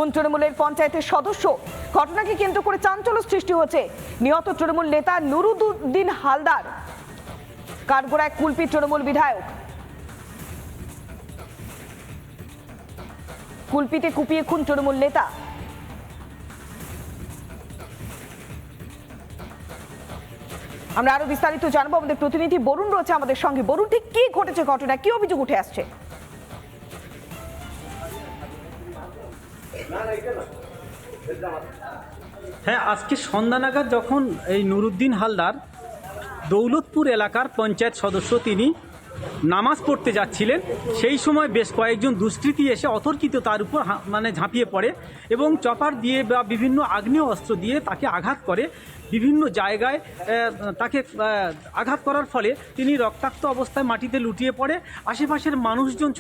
খুন তৃণমূলের পঞ্চায়েতের সদস্য। ঘটনাকে কেন্দ্র করে চাঞ্চল্য সৃষ্টি হচ্ছে। নিহত তৃণমূল নেতা নুরুদ্দিন হালদার, কাঠগোড়ায় কুলপি তৃণমূল বিধায়ক। কুলপিতে কুপিয়ে খুন তৃণমূল নেতা। আমরা আরো বিস্তারিত জানবো, আমাদের প্রতিনিধি বরুণ রয়েছে আমাদের সঙ্গে। বরুণ, ঠিক কি ঘটেছে, ঘটনা কি অভিযোগ উঠে আসছে? হ্যাঁ, আজকে সন্ধ্যা নাগাদ যখন এই নুরুদ্দিন হালদার দৌলতপুর এলাকার পঞ্চায়েত সদস্য, তিনি নামাজ পড়তে যাচ্ছিলেন, সেই সময় বেশ কয়েকজন দুষ্কৃতী এসে অতর্কিত তার উপর ঝাঁপিয়ে পড়ে এবং চপার দিয়ে বা বিভিন্ন আগ্নেয় অস্ত্র দিয়ে তাকে আঘাত করে। বিভিন্ন জায়গায় তাকে আঘাত করার ফলে তিনি রক্তাক্ত অবস্থায় মাটিতে লুটিয়ে পড়ে। আশেপাশের মানুষজন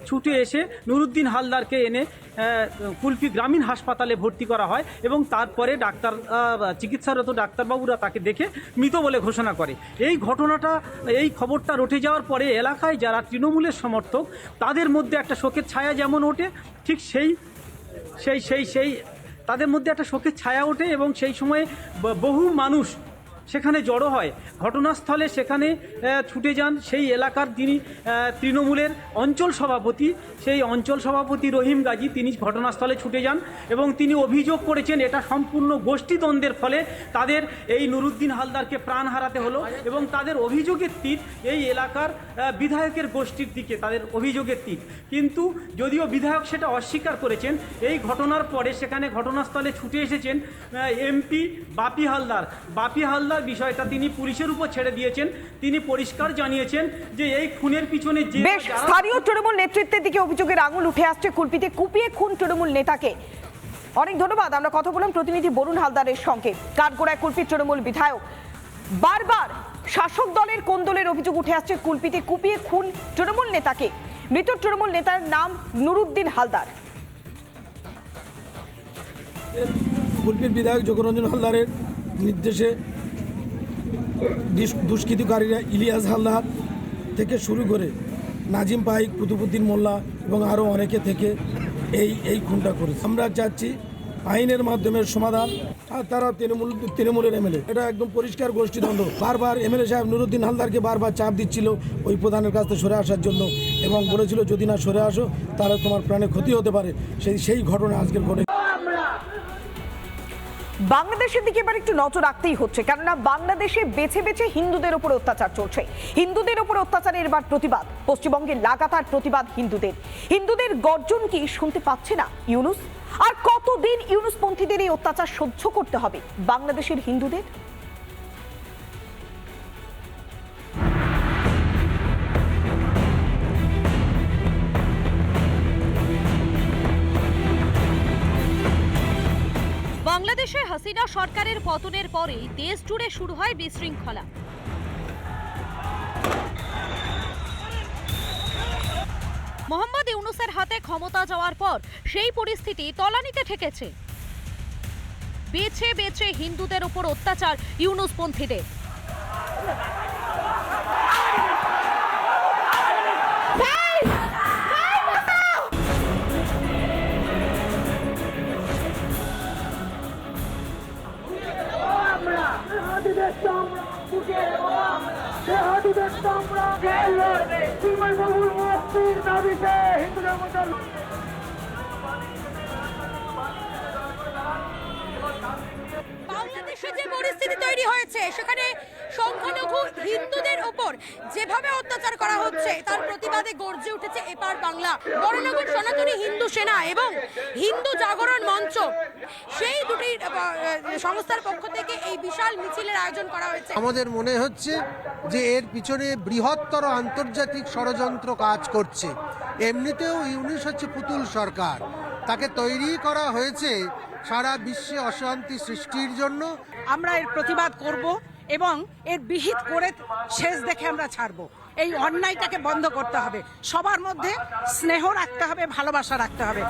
ছুটে এসে নুরুদ্দিন হালদারকে এনে কুলপি গ্রামীণ হাসপাতালে ভর্তি করা হয় এবং তারপরে চিকিৎসারত ডাক্তারবাবুরা তাকে দেখে মৃত বলে ঘোষণা করে। এই খবরটা রটে যাওয়ার পরে এলাকায় যারা তৃণমূলের সমর্থক, তাদের মধ্যে একটা শোকের ছায়া যেমন ওঠে, ঠিক সেই তাদের মধ্যে একটা শোকের ছায়া ওঠে এবং সেই সময়ে বহু মানুষ সেখানে জড়ো হয়। ঘটনাস্থলে সেখানে ছুটে যান সেই এলাকার যিনি তৃণমূলের অঞ্চল সভাপতি, সেই অঞ্চল সভাপতি রহিম গাজী, তিনি ঘটনাস্থলে ছুটে যান এবং তিনি অভিযোগ করেছেন এটা সম্পূর্ণ গোষ্ঠীদ্বন্দ্বের ফলে তাদের এই নুরুদ্দিন হালদারকে প্রাণ হারাতে হলো এবং তাদের অভিযোগের তীর এই এলাকার বিধায়কের গোষ্ঠীর দিকে, তাদের অভিযোগের তীর। কিন্তু যদিও বিধায়ক সেটা অস্বীকার করেছেন, এই ঘটনার পরে সেখানে ঘটনাস্থলে ছুটে এসেছেন এমপি বাপি হালদার। বিষয়টা তিনি পুলিশের উপর ছেড়ে দিয়েছেন। তিনি পরিষ্কার জানিয়েছেন যে এই খুনের পিছনে যে স্থানীয় তৃণমূল নেতৃত্বের দিকে অভিযোগের আঙুল উঠে আসছে। কুলপিতে কুপিয়ে খুন তৃণমূল নেতাকে। অনেক ধন্যবাদ। আমরা কথা বললাম প্রতিনিধি বরুণ হালদারের সঙ্গে। কাঠগোড়ায় কুলপি তৃণমূল বিধায়ক। বারবার শাসক দলের কোন্দলের অভিযোগ উঠে আসছে। কুলপিতে কুপিয়ে খুন তৃণমূল নেতাকে। মৃত তৃণমূল নেতার নাম নুরুদ্দিন হালদার। কুলপির বিধায়ক যোগরঞ্জন হালদারের নির্দেশে দুষ্কৃতিকারীরা ইলিয়াস হালদার থেকে শুরু করে নাজিম পাইক, কুতুবুদ্দিন মোল্লা এবং আরও অনেকে থেকে এই খুনটা করেছে। আমরা চাচ্ছি আইনের মাধ্যমে সমাধান। আর তারা তৃণমূলের এমএলএ, এটা একদম পরিষ্কার গোষ্ঠীদ্বন্দ্ব। বারবার এমএলএ সাহেব নুরুদ্দিন হালদারকে বারবার চাপ দিচ্ছিল ওই প্রধানের কাছ থেকে সরে আসার জন্য এবং বলেছিল যদি না সরে আসো তাহলে তোমার প্রাণে ক্ষতি হতে পারে। সেই ঘটনা আজকের ঘটে। বাংলাদেশের দিকে এবার একটু নজর রাখতেই হচ্ছে, কেননা বাংলাদেশে বেছে বেছে হিন্দুদের উপর অত্যাচার চলছে। হিন্দুদের উপর অত্যাচারের এবার প্রতিবাদ। পশ্চিমবঙ্গে লাগাতার প্রতিবাদ হিন্দুদের গর্জন কি শুনতে পাচ্ছে না ইউনূস? আর কতদিন ইউনূসপন্থীদের এই অত্যাচার সহ্য করতে হবে বাংলাদেশের হিন্দুদের? বাংলাদেশে হাসিনা সরকারের পতনের পরেই দেশ জুড়ে শুরু হয় বিশৃঙ্খলা। মোহাম্মদ ইউনূসের হাতে ক্ষমতা যাওয়ার পর সেই পরিস্থিতি তলানিতে ঠেকেছে। বেছে বেছে হিন্দুদের উপর অত্যাচার ইউনূসপন্থীদের। বাংলাদেশে যে পরিস্থিতি তৈরি হয়েছে, সেখানে সংখ্যালঘু হিন্দুদের উপর যেভাবে অত্যাচার করা হচ্ছে তার প্রতিবাদে গর্জে উঠেছে এপার বাংলা। বড়নগর সনাতনী হিন্দু সেনা এবং হিন্দু জাগরণ মঞ্চ, সেই দুটি সংস্থার পক্ষ থেকে এই বিশাল মিছিলের আয়োজন করা হয়েছে। আমাদের মনে হচ্ছে যে এর পিছনে বৃহত্তর আন্তর্জাতিক ষড়যন্ত্র কাজ করছে। এমনিতেও ইউনূস হচ্ছে পুতুল সরকার, তাকে তৈরি করা হয়েছে সারা বিশ্বে অশান্তি সৃষ্টির জন্য। আমরা এর প্রতিবাদ করব এবং এর বিহিত করে শেষ দেখে আমরা ছাড়ব। এই অন্যায়টাকে বন্ধ করতে হবে। সবার মধ্যে স্নেহ রাখতে হবে, ভালোবাসা রাখতে হবে।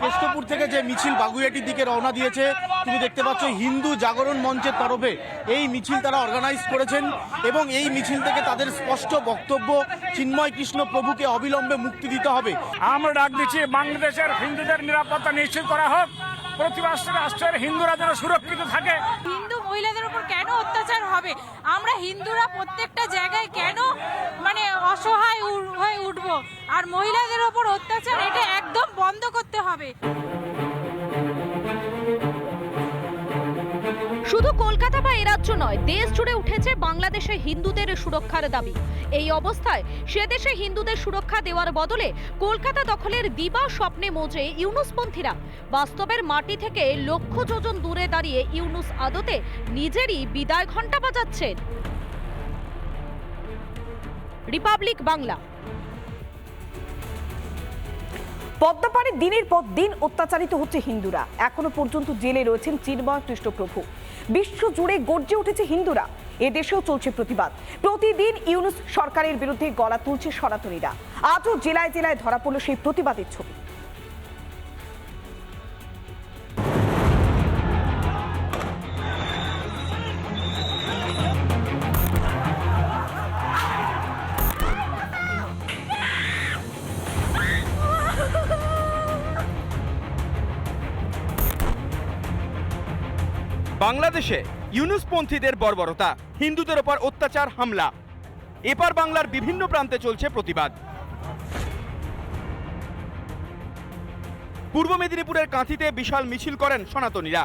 কেষ্টপুর থেকে থেকে যে মিছিল বাগুইয়াটির দিকে রওনা দিয়েছে, তুমি দেখতে পাচ্ছ হিন্দু জাগরণ মঞ্চের তরফে এই মিছিল তারা অর্গানাইজ করেছেন এবং এই মিছিল থেকে তাদের স্পষ্ট বক্তব্য চিন্ময় কৃষ্ণ প্রভুকে অবিলম্বে মুক্তি দিতে হবে। আমরা ডাক দিচ্ছি বাংলাদেশের হিন্দুদের নিরাপত্তা নিশ্চিত করা হোক, প্রতিবেশী রাষ্ট্রের হিন্দুরা যেন সুরক্ষিত থাকে। হিন্দু মহিলাদের উপর কেন অত্যাচার হবে? আমরা হিন্দুরা প্রত্যেকটা জায়গায় কেন অসহায় হয়ে উঠবো? আর মহিলাদের উপর অত্যাচার এটা একদম বন্ধ করতে হবে। শুধু কলকাতা বা এ রাজ্য নয়, দেশ জুড়ে উঠেছে বাংলাদেশে হিন্দুদের সুরক্ষার দাবি। এই অবস্থায় সে দেশে হিন্দুদের সুরক্ষা দেওয়ার বদলে কলকাতা দখলের দিবা স্বপ্নে মজে ইউনুসপন্থীরা। বাস্তবের মাটি থেকে লক্ষ যোজন দূরে দাঁড়িয়ে ইউনুস আদতে নিজেরই বিদায় ঘণ্টা বাজাচ্ছেন। রিপাবলিক বাংলা। পদ্মাপাড়ে দিনের পর দিন অত্যাচারিত হচ্ছে হিন্দুরা। এখনো পর্যন্ত জেলে রয়েছেন চিন্ময় কৃষ্ণ প্রভু। বিশ্ব জুড়ে গর্জে উঠেছে হিন্দুরা। এদেশেও চলছে প্রতিবাদ। প্রতিদিন ইউনুস সরকারের বিরুদ্ধে গলা তুলছে সনাতনীরা। আজও জেলায় জেলায় ধরা পড়ল সেই প্রতিবাদের ছবি। বাংলাদেশে ইউনুসপন্থীদের বর্বরতা, হিন্দুদের ওপর অত্যাচার, হামলা। এপার বাংলার বিভিন্ন প্রান্তে চলছে প্রতিবাদ। পূর্ব মেদিনীপুরের কাঁথিতে বিশাল মিছিল করেন সনাতনীরা।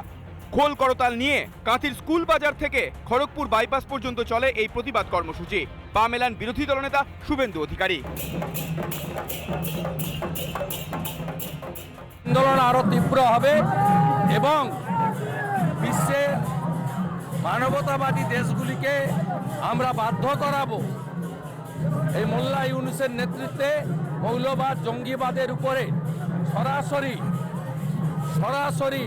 খোল করতাল নিয়ে কাঁথির স্কুল বাজার থেকে খড়গপুর বাইপাস পর্যন্ত চলে এই প্রতিবাদ কর্মসূচি। পা মেলান বিরোধী দলনেতা শুভেন্দু অধিকারী। আন্দোলন আরো তীব্র হবে এবং বিশ্বের মানবতাবাদী দেশগুলিকে আমরা বাধ্য করাবো এই মোল্লা ইউনুসের নেতৃত্বে মৌলবাদ, জঙ্গিবাদের উপরে সরাসরি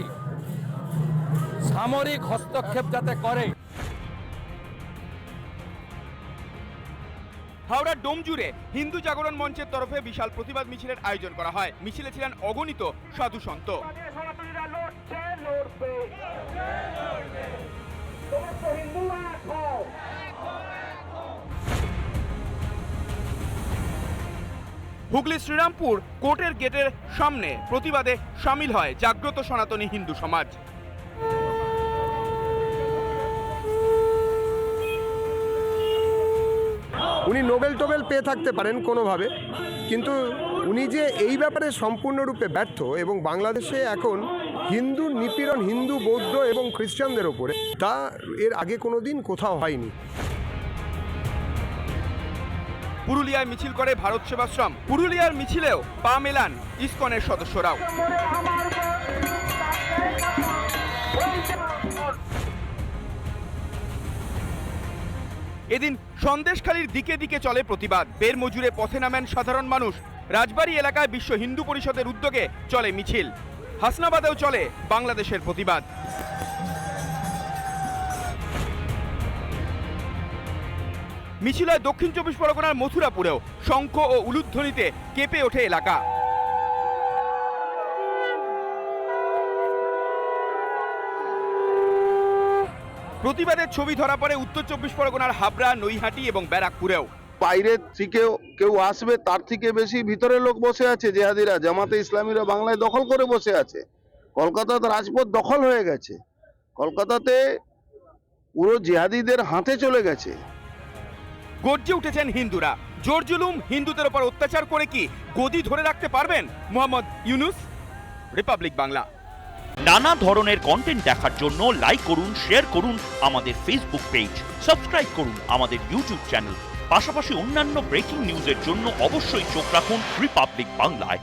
সামরিক হস্তক্ষেপ যাতে করে। হাওড়ার ডোমজুড়ে হিন্দু জাগরণ মঞ্চের তরফে বিশাল প্রতিবাদ মিছিলের আয়োজন করা হয়। মিছিলে ছিলেন অগণিত সাধু সন্ত। হুগলি শ্রীরামপুর কোর্টের গেটের সামনে প্রতিবাদে সামিল হয় জাগ্রত সনাতনী হিন্দু সমাজ। উনি নোবেল টোবেল পেয়ে থাকতে পারেন কোনোভাবে, কিন্তু উনি যে এই ব্যাপারে সম্পূর্ণরূপে ব্যর্থ এবং বাংলাদেশে এখন হিন্দু নিপীড়ন হিন্দু, বৌদ্ধ এবং খ্রিস্টানদের ওপরে, তা এর আগে কোনো দিন কোথাও হয়নি। পুরুলিয়ায় মিছিল করে ভারত সেবাশ্রম। পুরুলিয়ার মিছিলেও পা মেলান ইসকনের সদস্যরাও। এদিন সন্দেশখালীর দিকে দিকে চলে প্রতিবাদ। বের মজুরে পথে নামেন সাধারণ মানুষ। রাজবাড়ী এলাকায় বিশ্ব হিন্দু পরিষদের উদ্যোগে চলে মিছিল। হাসনাবাদেও চলে বাংলাদেশের প্রতিবাদ। মিছিল হয় দক্ষিণ 24 পরগনার মথুরাপুরেও। শঙ্খ ও উলুধ্বনিতে কেঁপে ওঠে এলাকা। প্রতিবাদের ছবি ধরা পড়ে উত্তর 24 পরগনার হাবড়া, নৈহাটি এবং ব্যারাকপুরেও। বাইরের থেকে কেউ আসবে, তার থেকে বেশি ভিতরে লোক বসে আছে। জেহাদিরা, জামাতে ইসলামীরা বাংলায় দখল করে বসে আছে। কলকাতাতে রাজপথ দখল হয়ে গেছে। কলকাতাতে পুরো জেহাদিদের হাতে চলে গেছে। গর্জে উঠেছেন হিন্দুরা। জোর জুলুম, হিন্দুদের ওপর অত্যাচার করে কি গদি ধরে রাখতে পারবেন মোহাম্মদ ইউনুস? রিপাবলিক বাংলা। নানা ধরনের কন্টেন্ট দেখার জন্য লাইক করুন, শেয়ার করুন আমাদের ফেসবুক পেজ, সাবস্ক্রাইব করুন আমাদের ইউটিউব চ্যানেল। পাশাপাশি অন্যান্য ব্রেকিং নিউজের জন্য অবশ্যই চোখ রাখুন রিপাবলিক বাংলায়।